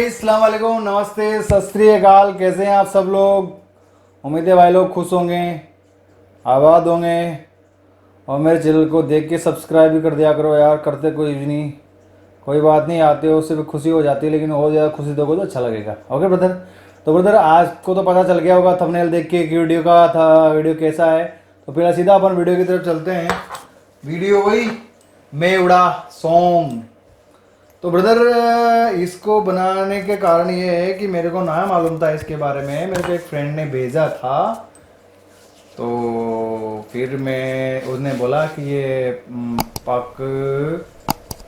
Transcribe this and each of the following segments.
भाई, अस्सलाम वालेकुम, नमस्ते, सत श्री अकाल। कैसे हैं आप सब लोग? उम्मीद है भाई लोग खुश होंगे, आबाद होंगे और मेरे चैनल को देख के सब्सक्राइब भी कर दिया करो यार। करते कोई भी नहीं, कोई बात नहीं, आते हो उससे भी खुशी हो जाती है, लेकिन और ज़्यादा खुशी दोगे तो अच्छा लगेगा। Okay brother. तो ब्रदर, आज को तो पता चल गया होगा थंबनेल देख के कि वीडियो का था, वीडियो कैसा है। तो फिर सीधा अपन वीडियो की तरफ चलते हैं। वीडियो वही मैं उड़ा सॉन्ग। तो ब्रदर, इसको बनाने के कारण ये है कि मेरे को ना मालूम था इसके बारे में, मेरे को एक फ्रेंड ने भेजा था। तो फिर उसने बोला कि ये पाक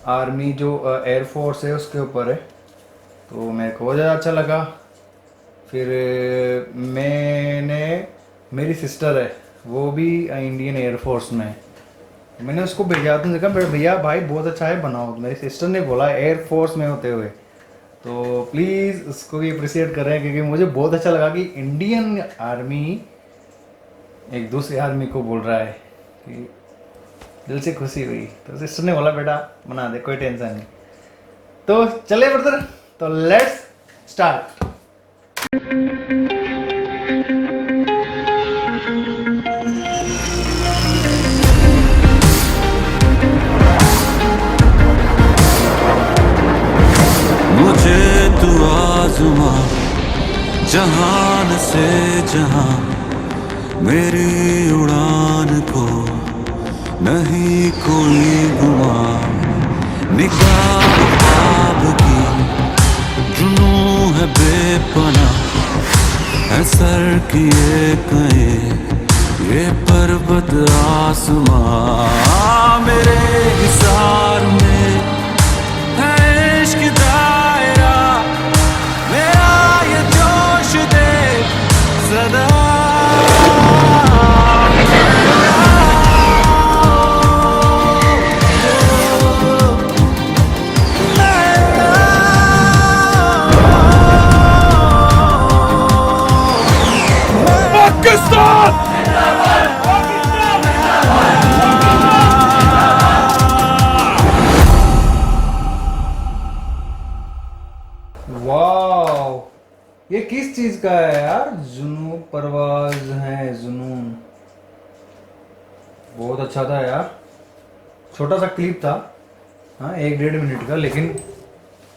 आर्मी जो एयरफोर्स है उसके ऊपर है। तो मेरे को बहुत ज़्यादा अच्छा लगा। फिर मेरी सिस्टर है, वो भी इंडियन एयरफोर्स में है। मैंने उसको भेजा, तो देखा भैया भाई बहुत अच्छा है, बनाओ। मेरी सिस्टर ने बोला एयरफोर्स में होते हुए, तो प्लीज़ उसको भी अप्रिशिएट करें, क्योंकि मुझे बहुत अच्छा लगा कि इंडियन आर्मी एक दूसरे आर्मी को बोल रहा है, कि दिल से खुशी हुई। तो सिस्टर ने बोला बेटा बना दे, कोई टेंशन नहीं। तो चले ब्रदर, तो लेट्स स्टार्ट। मुझे तू आज़मा जहान से जहां, मेरी उड़ान को नहीं कोई गुमा। निगाह ख्वाब की जुनूं है बेपना, है सर किए कहे ये पर्वत आसमां। मेरे हिसार में है इश्क दायरा, मेरा ये जोश दे सदा। वाह, ये किस चीज का है यार? जुनून परवाज है, जुनून। बहुत अच्छा था यार, छोटा सा क्लिप था, हाँ 1-1.5 मिनट का, लेकिन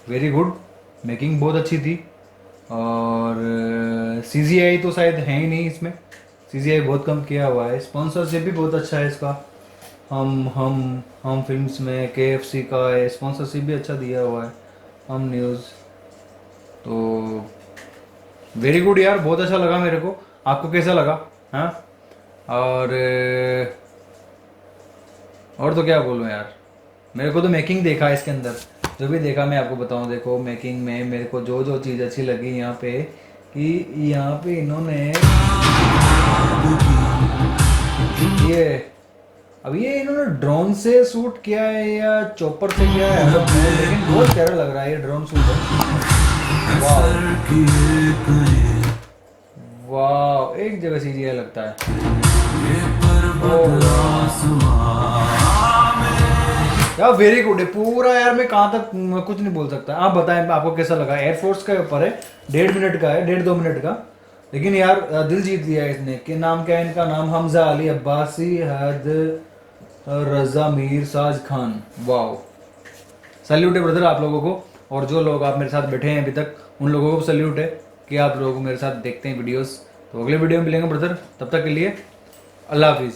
वेरी गुड। मेकिंग बहुत अच्छी थी। और CGI तो शायद है ही नहीं इसमें, CGI बहुत कम किया हुआ है। स्पॉन्सरशिप भी बहुत अच्छा है इसका। हम फिल्म्स में KFC का स्पॉन्सरशिप भी अच्छा दिया हुआ है, हम न्यूज़। तो वेरी गुड यार, बहुत अच्छा लगा मेरे को। आपको कैसा लगा? हाँ, और तो क्या बोलूँ यार, मेरे को तो मेकिंग देखा इसके अंदर, जो भी देखा मैं आपको बताऊँ। देखो मेकिंग में मेरे को जो जो चीज़ अच्छी लगी यहाँ पे, कि यहाँ पे इन्होंने ये इन्होंने ड्रोन से शूट किया है या चॉपर से किया है, लेकिन बहुत प्यारा लग रहा है ये ड्रोन शूट है। वाह, एक जगह CGI लगता है। यार वेरी गुड है पूरा यार। मैं कहाँ तक कुछ नहीं बोल सकता। आप बताएं आपको कैसा लगा। एयरफोर्स के ऊपर है, 1.5 मिनट का है, 1.5-2 मिनट का, लेकिन यार दिल जीत लिया इसने। कि नाम क्या है इनका? नाम हमजा अली अब्बासी हैद रजा मीर साज खान। वाह, सैल्यूट है ब्रदर आप लोगों को। और जो लोग आप मेरे साथ बैठे हैं अभी तक, उन लोगों को सैल्यूट है कि आप लोग मेरे साथ देखते हैं वीडियोस। तो अगले वीडियो में मिलेंगे ब्रदर, तब तक के लिए अल्लाह हाफिज़।